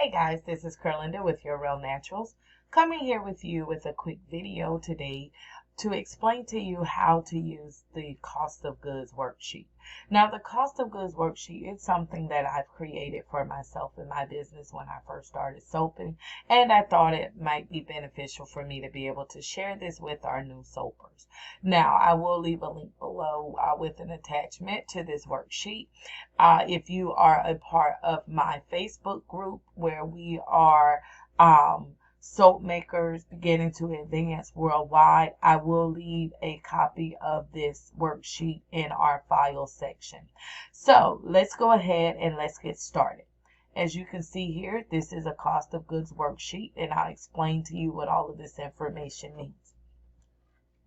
Hey guys, this is Curlinda with Yorel Naturals, coming here with you with a quick video today to explain to you how to use the cost of goods worksheet. Now, the cost of goods worksheet is something that I've created for myself in my business when I first started soaping, and I thought it might be beneficial for me to be able to share this with our new soapers. Now, I will leave a link below with an attachment to this worksheet. If you are a part of my Facebook group where we are soap makers beginning to advance worldwide, I will leave a copy of this worksheet in our file section. So let's go ahead and let's get started. As you can see here, this is a cost of goods worksheet, and I'll explain to you what all of this information means.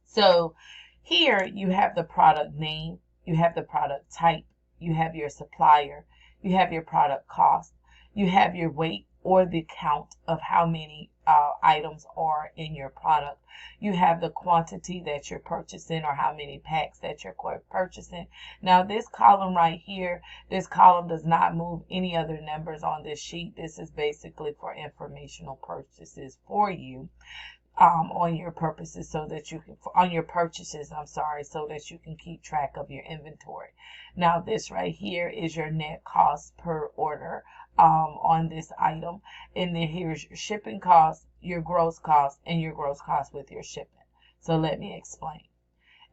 So here you have the product name, you have the product type, you have your supplier, you have your product cost, you have your weight or the count of how many items are in your product. You have the quantity that you're purchasing or how many packs that you're purchasing. Now this column right here, this column does not move any other numbers on this sheet. This is basically for informational purposes for you. On your purposes so that you can on your purchases, so that you can keep track of your inventory. Now this right here is your net cost per order on this item, and then here's your shipping cost, your gross cost, and your gross cost with your shipping. So let me explain.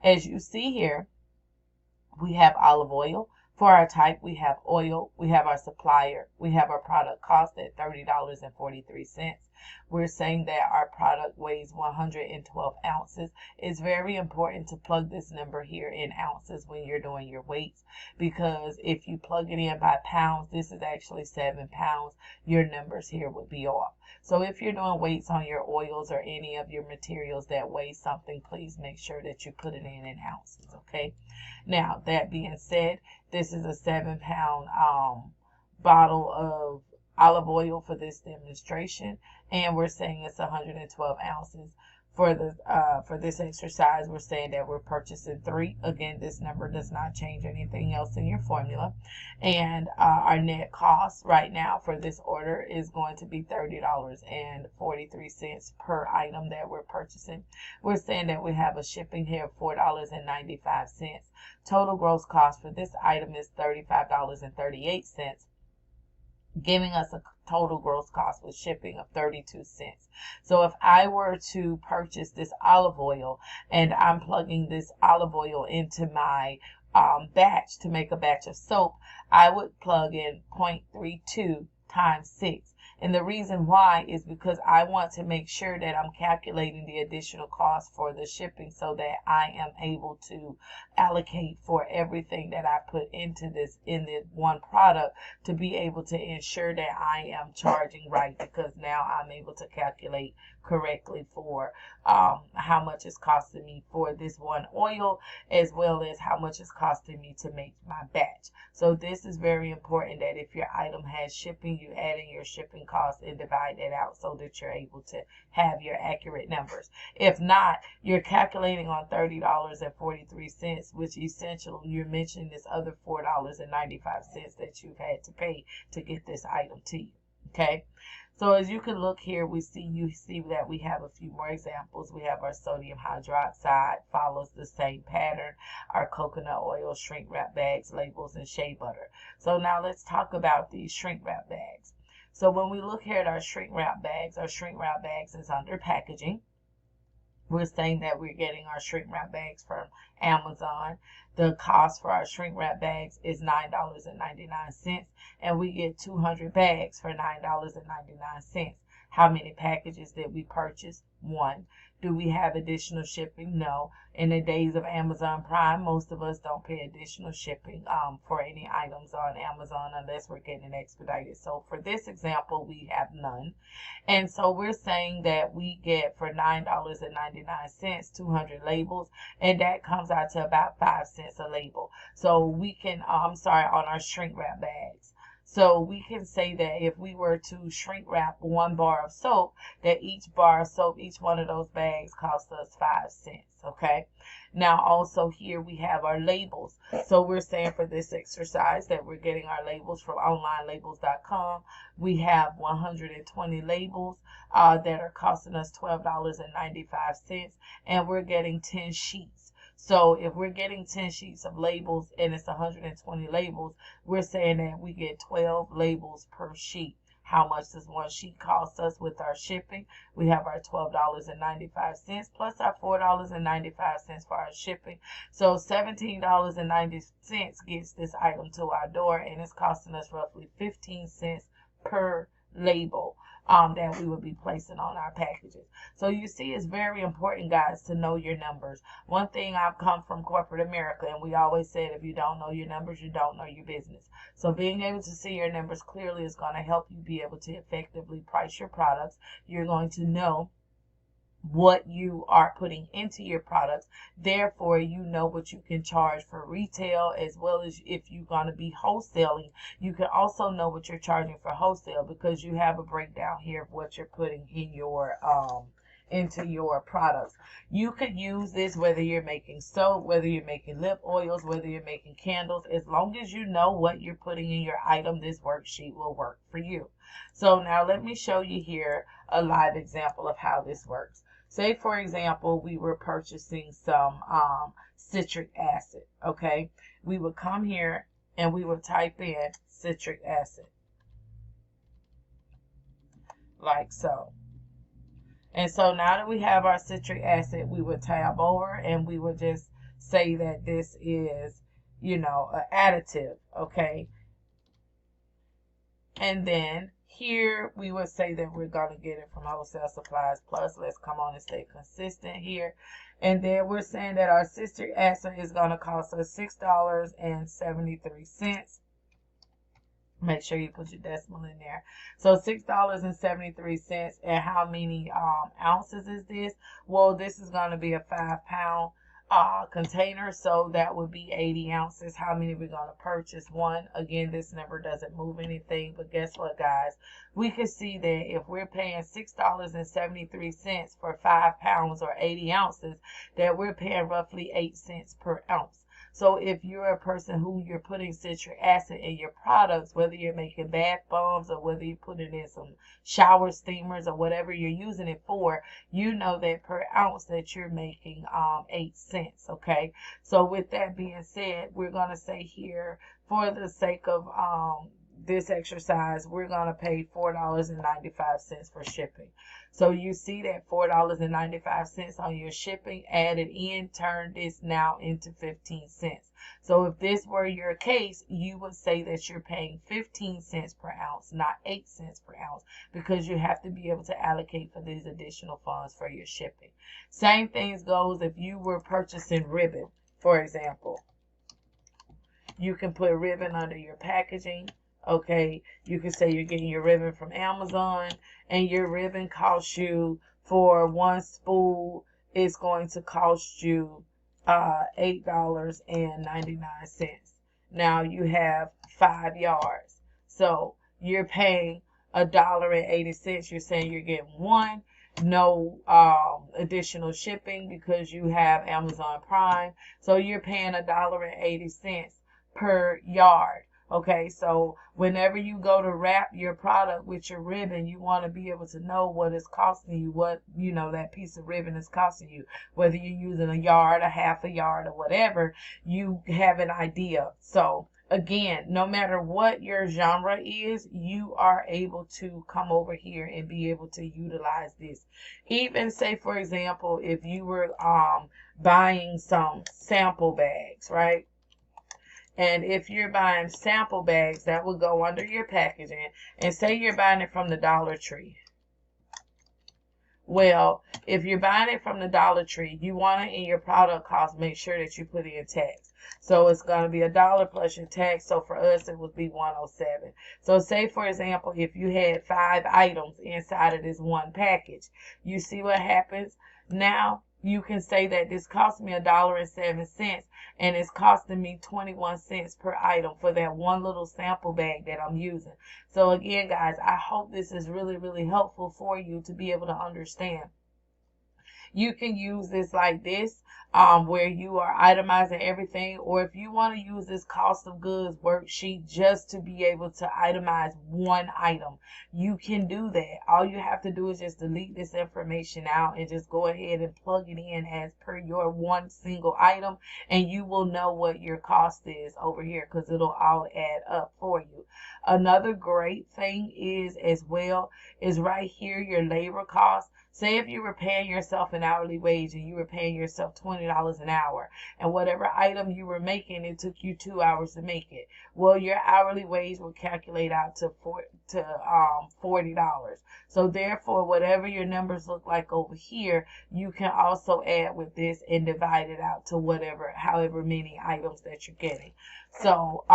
As you see here, we have olive oil. For our type, we have oil, we have our supplier, we have our product cost at $30.43. We're saying that our product weighs 112 ounces. It's very important to plug this number here in ounces when you're doing your weights, because if you plug it in by pounds, this is actually 7 pounds, your numbers here would be off. So if you're doing weights on your oils or any of your materials that weigh something, please make sure that you put it in ounces, okay? Now, that being said, this is a 7 pound bottle of olive oil for this demonstration, and we're saying it's 112 ounces. For this exercise, we're saying that we're purchasing 3. Again, this number does not change anything else in your formula. And our net cost right now for this order is going to be $30.43 per item that we're purchasing. We're saying that we have a shipping here of $4.95. Total gross cost for this item is $35.38. Giving us a total gross cost with shipping of 32 cents. So if I were to purchase this olive oil and I'm plugging this olive oil into my batch to make a batch of soap, I would plug in 0.32 times 6. And the reason why is because I want to make sure that I'm calculating the additional cost for the shipping so that I am able to allocate for everything that I put into this in the one product to be able to ensure that I am charging right, because now I'm able to calculate correctly for how much it's costing me for this one oil, as well as how much it's costing me to make my batch. So this is very important that if your item has shipping, you add in your shipping cost and divide that out so that you're able to have your accurate numbers. If not, you're calculating on $30.43, which essentially you're mentioning this other $4.95 that you've had to pay to get this item to you. Okay, so as you can look here, you see that we have a few more examples. We have our sodium hydroxide, follows the same pattern, our coconut oil, shrink wrap bags, labels, and shea butter. So now let's talk about these shrink wrap bags. So when we look here at our shrink wrap bags is under packaging. We're saying that we're getting our shrink wrap bags from Amazon. The cost for our shrink wrap bags is $9.99, and we get 200 bags for $9.99. How many packages did we purchase? 1. Do we have additional shipping? No. In the days of Amazon Prime, most of us don't pay additional shipping for any items on Amazon unless we're getting it expedited. So for this example, we have none. And so we're saying that we get for $9.99, 200 labels, and that comes out to about 5 cents a label. So we can, on our shrink wrap bags. So we can say that if we were to shrink wrap 1 bar of soap, that each bar of soap, each one of those bags cost us 5 cents. Okay. Now also here we have our labels. So we're saying for this exercise that we're getting our labels from onlinelabels.com. We have 120 labels that are costing us $12.95, and we're getting 10 sheets. So if we're getting 10 sheets of labels and it's 120 labels, we're saying that we get 12 labels per sheet. How much does one sheet cost us with our shipping? We have our $12.95 plus our $4.95 for our shipping. So $17.90 gets this item to our door, and it's costing us roughly 15 cents per label that we would be placing on our packages. So you see, it's very important, guys, to know your numbers. One thing, I've come from corporate America, and we always said if you don't know your numbers, you don't know your business. So being able to see your numbers clearly is going to help you be able to effectively price your products. You're going to know what you are putting into your products. Therefore, you know what you can charge for retail, as well as if you're going to be wholesaling, you can also know what you're charging for wholesale, because you have a breakdown here of what you're putting in your into your products. You could use this whether you're making soap, whether you're making lip oils, whether you're making candles. As long as you know what you're putting in your item, this worksheet will work for you. So now let me show you here a live example of how this works. Say, for example, we were purchasing some citric acid, okay? We would come here and we would type in citric acid, like so. And so now that we have our citric acid, we would tab over and we would just say that this is, you know, an additive, okay? And then here we would say that we're going to get it from Wholesale Supplies Plus. Let's come on and stay consistent here. And then we're saying that our citric acid is going to cost us $6.73. Make sure you put your decimal in there. So $6.73. And how many ounces is this? Well, this is going to be a 5-pound container, so that would be 80 ounces. How many we're going to purchase? One. Again, this number doesn't move anything, but guess what, guys? We can see that if we're paying $6.73 for 5 pounds or 80 ounces, that we're paying roughly 8 cents per ounce. So if you're a person who you're putting citric acid in your products, whether you're making bath bombs or whether you're putting in some shower steamers or whatever you're using it for, you know that per ounce that you're making 8 cents, okay? So with that being said, we're going to say here, for the sake of this exercise, we're going to pay $4.95 for shipping. So you see that $4.95 on your shipping added in, turned this now into 15 cents. So if this were your case, you would say that you're paying 15 cents per ounce, not 8 cents per ounce, because you have to be able to allocate for these additional funds for your shipping. Same things goes if you were purchasing ribbon, for example. You can put ribbon under your packaging. Okay, you can say you're getting your ribbon from Amazon, and your ribbon costs you, for one spool, it's going to cost you $8.99. Now you have 5 yards, so you're paying $1.80. You're saying you're getting one, no additional shipping because you have Amazon Prime, so you're paying $1.80 per yard. Okay, so whenever you go to wrap your product with your ribbon, you want to be able to know what it's costing you, what, you know, that piece of ribbon is costing you. Whether you're using a yard, a half a yard, or whatever, you have an idea. So again, no matter what your genre is, you are able to come over here and be able to utilize this. Even say, for example, if you were buying some sample bags, right? And if you're buying sample bags, that will go under your packaging. And say you're buying it from the Dollar Tree. Well, if you're buying it from the Dollar Tree, you want to, in your product cost, make sure that you put in tax. So it's going to be $1 plus your tax. So for us, it would be $107. So say, for example, if you had 5 items inside of this one package, you see what happens? Now you can say that this cost me $1.07 and it's costing me 21 cents per item for that one little sample bag that I'm using. So again, guys, I hope this is really, really helpful for you to be able to understand. You can use this like this, where you are itemizing everything, or if you want to use this cost of goods worksheet just to be able to itemize one item, you can do that. All you have to do is just delete this information out and just go ahead and plug it in as per your one single item, and you will know what your cost is over here because it'll all add up for you. Another great thing is as well is right here your labor cost. Say if you were paying yourself an hourly wage and you were paying yourself $20 an hour, and whatever item you were making, it took you 2 hours to make it. Well, your hourly wage will calculate out to $40. So therefore, whatever your numbers look like over here, you can also add with this and divide it out to however many items that you're getting. So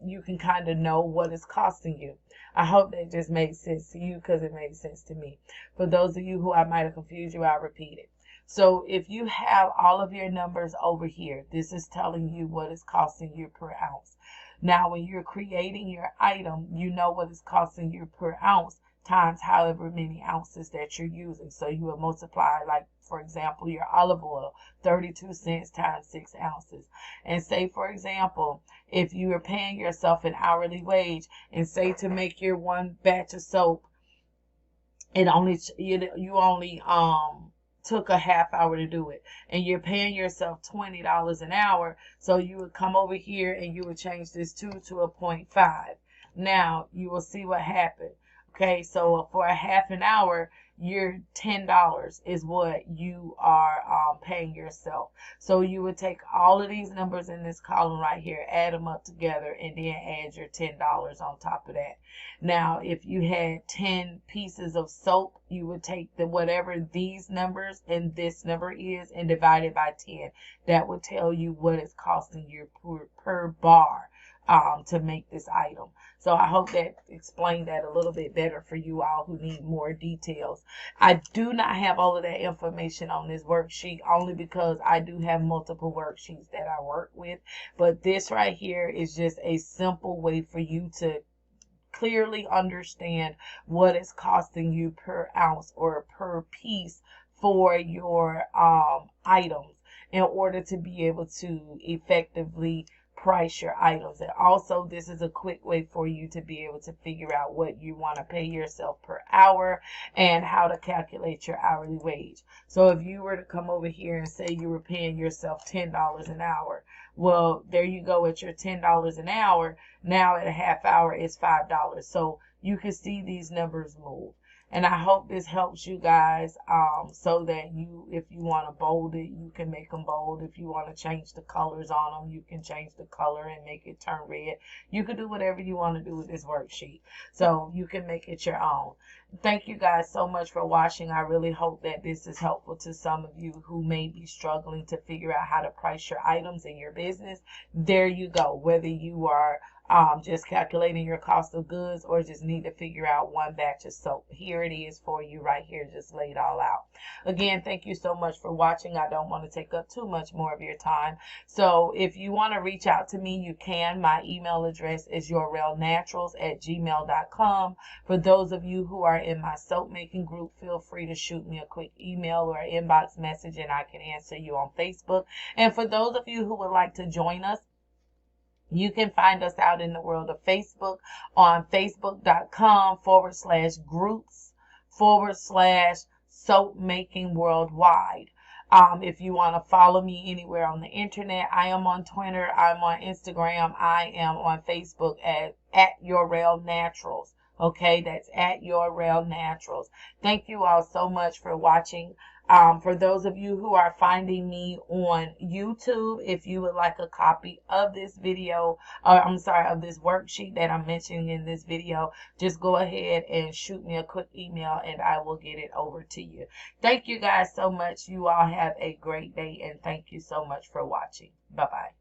you can kind of know what it's costing you. I hope that just made sense to you because it made sense to me. For those of you who I might have confused you, I'll repeat it. So if you have all of your numbers over here, this is telling you what it's costing you per ounce. Now, when you're creating your item, you know what it's costing you per ounce times however many ounces that you're using. So you will multiply, like, for example, your olive oil, 32 cents times 6 ounces. And say, for example, if you are paying yourself an hourly wage and say to make your one batch of soap, you only took a half hour to do it, and you're paying yourself $20 an hour, so you would come over here and you would change this 2 to a 0.5. Now you will see what happened. Okay, so for a half an hour, your $10 is what you are paying yourself. So you would take all of these numbers in this column right here, add them up together, and then add your $10 on top of that. Now, if you had 10 pieces of soap, you would take whatever these numbers and this number is and divide it by 10. That would tell you what it's costing you per bar to make this item. So I hope that explained that a little bit better for you all who need more details. I do not have all of that information on this worksheet only because I do have multiple worksheets that I work with. But this right here is just a simple way for you to clearly understand what it's costing you per ounce or per piece for your items in order to be able to effectively price your items. And also, this is a quick way for you to be able to figure out what you want to pay yourself per hour and how to calculate your hourly wage. So if you were to come over here and say you were paying yourself $10 an hour, well, there you go at your $10 an hour. Now at a half hour, it's $5. So you can see these numbers move. And I hope this helps you guys so that if you want to bold it, you can make them bold. If you want to change the colors on them, you can change the color and make it turn red. You can do whatever you want to do with this worksheet. So you can make it your own. Thank you guys so much for watching. I really hope that this is helpful to some of you who may be struggling to figure out how to price your items in your business. There you go. Whether you are just calculating your cost of goods or just need to figure out one batch of soap, here it is for you right here, just laid all out. Again, thank you so much for watching. I don't want to take up too much more of your time. So if you want to reach out to me, you can. My email address is YorelNaturals@gmail.com. For those of you who are in my soap making group, feel free to shoot me a quick email or inbox message and I can answer you on Facebook. And for those of you who would like to join us, you can find us out in the world of Facebook on facebook.com/groups/soap making worldwide. If you want to follow me anywhere on the internet, I am on Twitter, I'm on Instagram, I am on Facebook at Yorel Naturals. Okay, that's at Yorel Naturals. Thank you all so much for watching. For those of you who are finding me on YouTube, if you would like a copy of this video, of this worksheet that I'm mentioning in this video, just go ahead and shoot me a quick email and I will get it over to you. Thank you guys so much. You all have a great day and thank you so much for watching. Bye-bye.